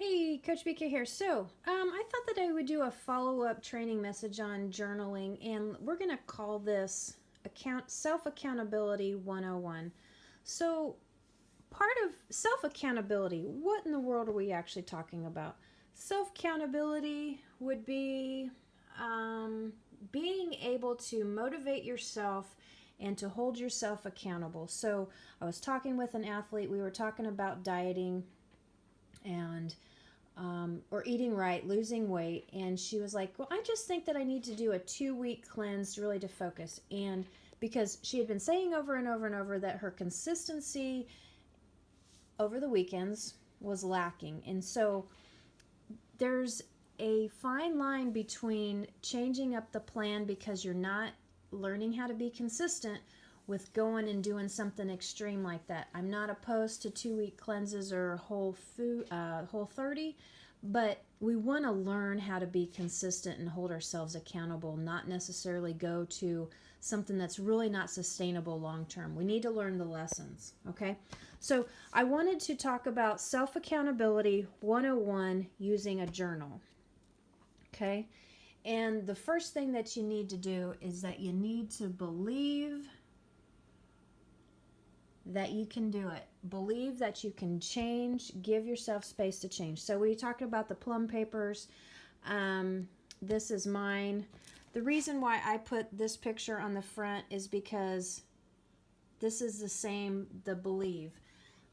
Hey, Coach BK here. I thought that I would do a follow-up training message on journaling, and we're going to call this Self-Accountability 101. So, part of self-accountability, what in the world are we actually talking about? Self-accountability would be being able to motivate yourself and to hold yourself accountable. So, I was talking with an athlete, we were talking about dieting and or eating right, losing weight, and she was like, well, I just think that I need to do a 2-week cleanse really to focus. And because she had been saying over and over and over that her consistency over the weekends was lacking. And so there's a fine line between changing up the plan because you're not learning how to be consistent with going and doing something extreme like that. I'm not opposed to 2-week cleanses or whole 30, but we want to learn how to be consistent and hold ourselves accountable, not necessarily go to something that's really not sustainable long term. We need to learn the lessons, okay? So I wanted to talk about self-accountability 101 using a journal, okay? And the first thing that you need to do is that you need to believe that you can do it. Believe that you can change. Give yourself space to change. So we talked about the Plum Papers. This is mine. The reason why I put this picture on the front is because this is the same, the believe.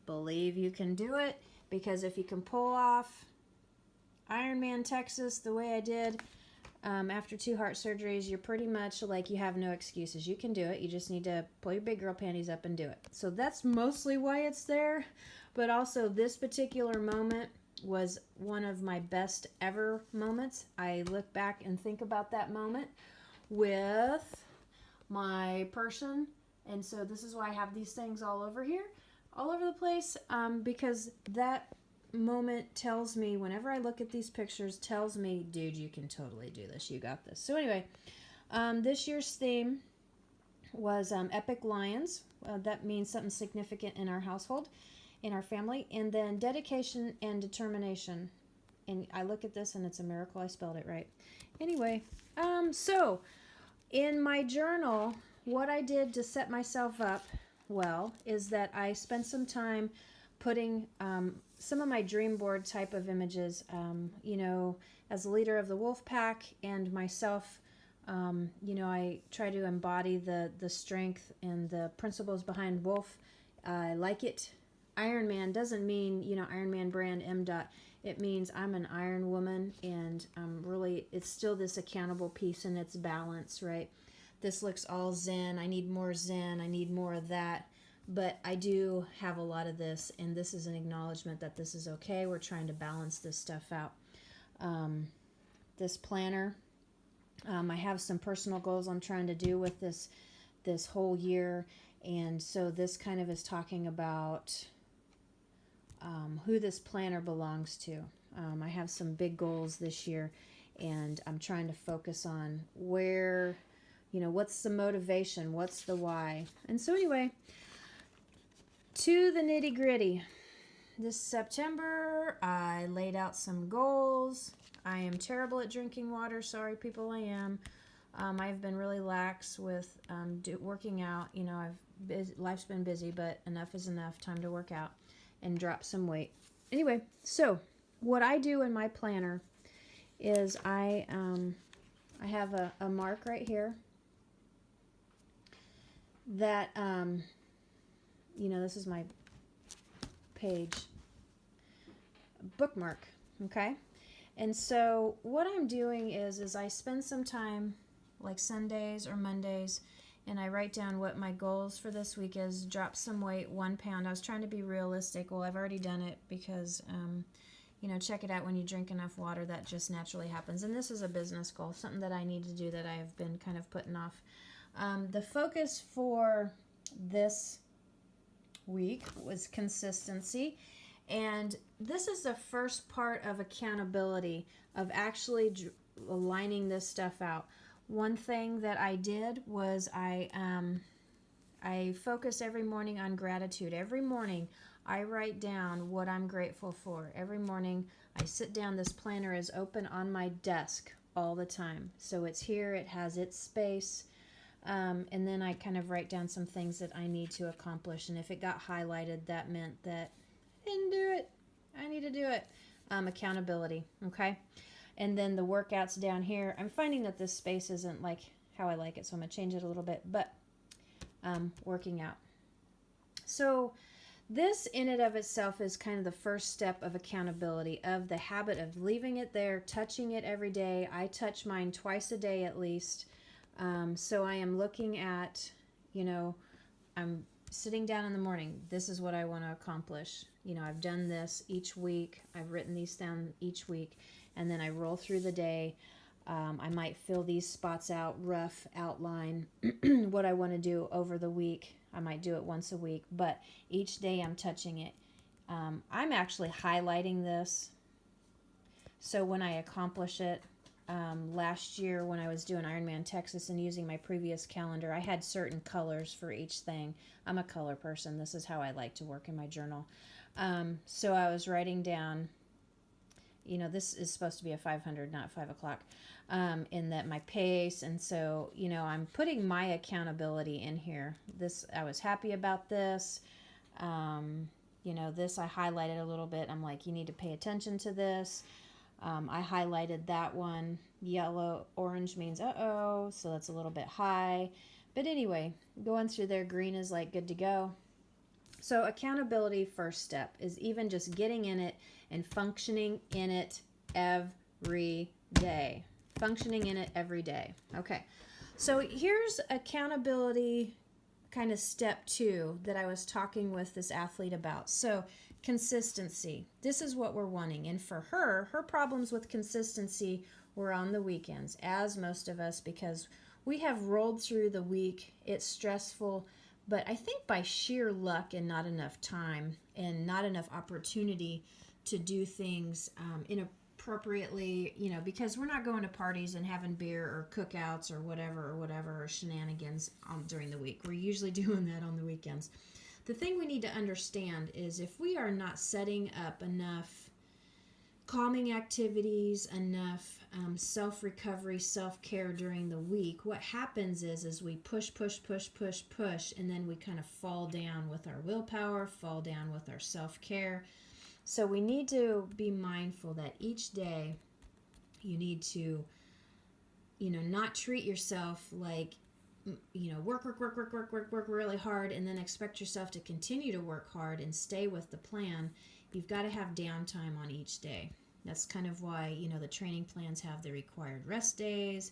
Believe you can do it, because if you can pull off Ironman Texas the way I did, after 2 heart surgeries, you're pretty much like you have no excuses. You can do it. You just need to pull your big girl panties up and do it. So that's mostly why it's there. But also this particular moment was one of my best ever moments. I look back and think about that moment with my person. And so this is why I have these things all over here, all over the place, because that moment tells me, whenever I look at these pictures, tells me, dude, you can totally do this. You got this. So anyway, this year's theme was Epic Lions. That means something significant in our household, in our family. And then dedication and determination. And I look at this and it's a miracle I spelled it right. Anyway, so in my journal, what I did to set myself up well is that I spent some time putting some of my dream board type of images, as a leader of the wolf pack and myself, I try to embody the strength and the principles behind wolf. I like it. Iron Man doesn't mean, Iron Man brand M. It means I'm an iron woman, and really, it's still this accountable piece and its balance, right? This looks all zen. I need more zen. I need more of that. But I do have a lot of this, and this is an acknowledgement that this is okay. We're trying to balance this stuff out. This planner, I have some personal goals I'm trying to do with this whole year, and so this kind of is talking about who this planner belongs to. I have some big goals this year, and I'm trying to focus on where, what's the motivation, what's the why. And so anyway, to the nitty gritty. This September, I laid out some goals. I am terrible at drinking water. Sorry, people, I am. I've been really lax with working out. Life's been busy, but enough is enough. Time to work out and drop some weight. Anyway, so what I do in my planner is I have a mark right here that this is my page bookmark, okay? And so what I'm doing is I spend some time, like Sundays or Mondays, and I write down what my goals for this week is. Drop some weight, 1 pound. I was trying to be realistic. Well, I've already done it because, check it out, when you drink enough water, that just naturally happens. And this is a business goal, something that I need to do that I have been kind of putting off. The focus for this week was consistency, and this is the first part of accountability, of actually aligning this stuff out. One thing that I did was I focus every morning on gratitude. Every morning I write down what I'm grateful for. Every morning I sit down. This planner is open on my desk all the time. So it's here, it has its space. And then I kind of write down some things that I need to accomplish. And if it got highlighted, that meant that I didn't do it. I need to do it. Accountability, okay? And then the workouts down here. I'm finding that this space isn't like how I like it, so I'm going to change it a little bit. But working out. So this in and of itself is kind of the first step of accountability, of the habit of leaving it there, touching it every day. I touch mine twice a day at least. So I am looking at, I'm sitting down in the morning. This is what I want to accomplish. I've done this each week. I've written these down each week. And then I roll through the day. I might fill these spots out, rough outline what I want to do over the week. I might do it once a week, but each day I'm touching it. I'm actually highlighting this. So when I accomplish it, last year when I was doing Ironman Texas and using my previous calendar, I had certain colors for each thing. I'm a color person. This is how I like to work in my journal. So I was writing down, this is supposed to be a 500, not 5 o'clock, in that my pace. And so, I'm putting my accountability in here. I was happy about this. This I highlighted a little bit. I'm like, you need to pay attention to this. I highlighted that one. Yellow, orange means uh-oh, so that's a little bit high. But anyway, going through there, green is like good to go. So accountability, first step, is even just getting in it and functioning in it every day. Functioning in it every day. Okay, so here's accountability kind of step 2 that I was talking with this athlete about. So consistency. This is what we're wanting. And for her problems with consistency were on the weekends, as most of us, because we have rolled through the week. It's stressful, but I think by sheer luck and not enough time and not enough opportunity to do things inappropriately, because we're not going to parties and having beer or cookouts or whatever, or shenanigans during the week. We're usually doing that on the weekends. The thing we need to understand is if we are not setting up enough calming activities, enough self-recovery, self-care during the week, what happens is we push, and then we kind of fall down with our willpower, fall down with our self-care. So we need to be mindful that each day you need to, not treat yourself like, work really hard and then expect yourself to continue to work hard and stay with the plan. You've got to have downtime on each day. That's kind of why, the training plans have the required rest days,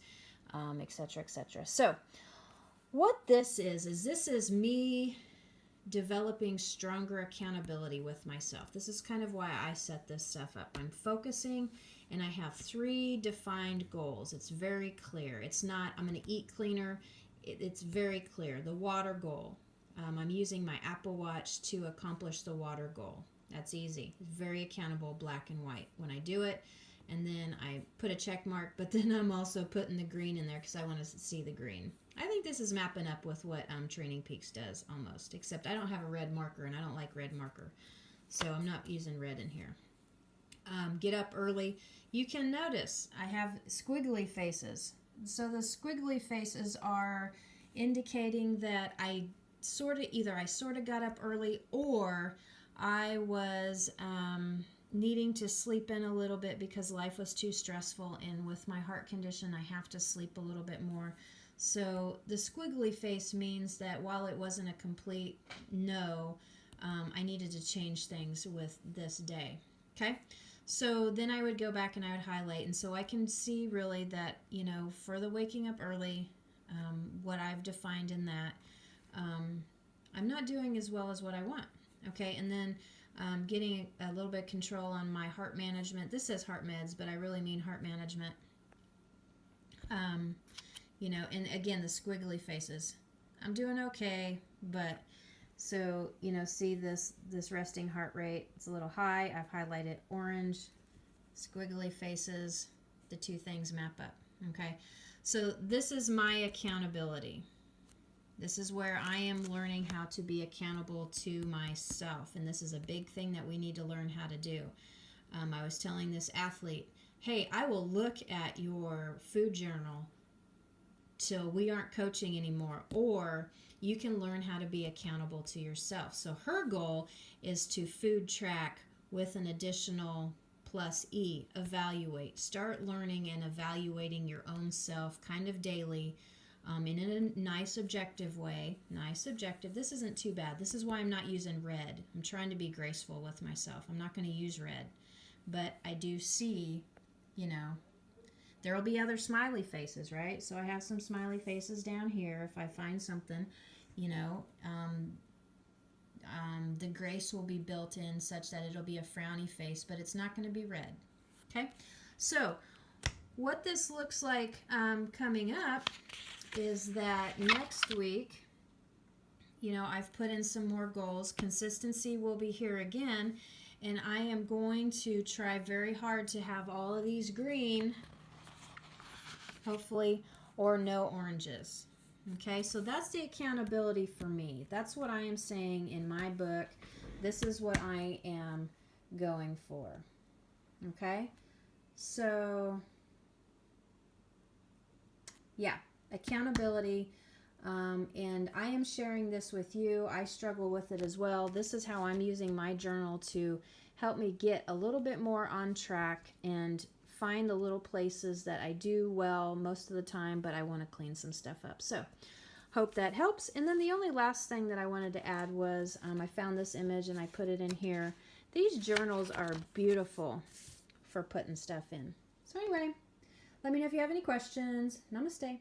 et cetera, et cetera. So what this is me developing stronger accountability with myself. This is kind of why I set this stuff up. I'm focusing, and I have 3 defined goals. It's very clear. It's not, I'm going to eat cleaner. It's very clear. The water goal. I'm using my Apple Watch to accomplish the water goal. That's easy. It's very accountable, black and white. When I do it, and then I put a check mark, but then I'm also putting the green in there because I want to see the green. I think this is mapping up with what Training Peaks does almost, except I don't have a red marker, and I don't like red marker. So I'm not using red in here. Get up early. You can notice I have squiggly faces. So the squiggly faces are indicating that I sort of got up early, or I was needing to sleep in a little bit because life was too stressful, and with my heart condition I have to sleep a little bit more. So the squiggly face means that while it wasn't a complete no, I needed to change things with this day. Okay, so then I would go back and I would highlight, and so I can see really that, for the waking up early, what I've defined in that, I'm not doing as well as what I want. Okay, and then getting a little bit of control on my heart management. This says heart meds, but I really mean heart management. And again, the squiggly faces. I'm doing okay, but so, see this resting heart rate. It's a little high. I've highlighted orange, squiggly faces. The 2 things map up. Okay, so this is my accountability. This is where I am learning how to be accountable to myself. And this is a big thing that we need to learn how to do. I was telling this athlete, hey, I will look at your food journal till we aren't coaching anymore, or you can learn how to be accountable to yourself. So her goal is to food track with an additional plus E, evaluate. Start learning and evaluating your own self kind of daily, in a nice objective way. Nice objective. This isn't too bad. This is why I'm not using red. I'm trying to be graceful with myself. I'm not going to use red. But I do see, you know, there will be other smiley faces, right? So I have some smiley faces down here. If I find something, you know, the grace will be built in such that it'll be a frowny face, but it's not going to be red. Okay? So what this looks like coming up is that next week, you know, I've put in some more goals. Consistency will be here again, and I am going to try very hard to have all of these green, hopefully, or no oranges. Okay, so that's the accountability for me. That's what I am saying in my book. This is what I am going for. Okay, so yeah, accountability. And I am sharing this with you. I struggle with it as well. This is how I'm using my journal to help me get a little bit more on track and find the little places that I do well most of the time, but I want to clean some stuff up. So hope that helps. And then the only last thing that I wanted to add was I found this image and I put it in here. These journals are beautiful for putting stuff in. So anyway, let me know if you have any questions. Namaste.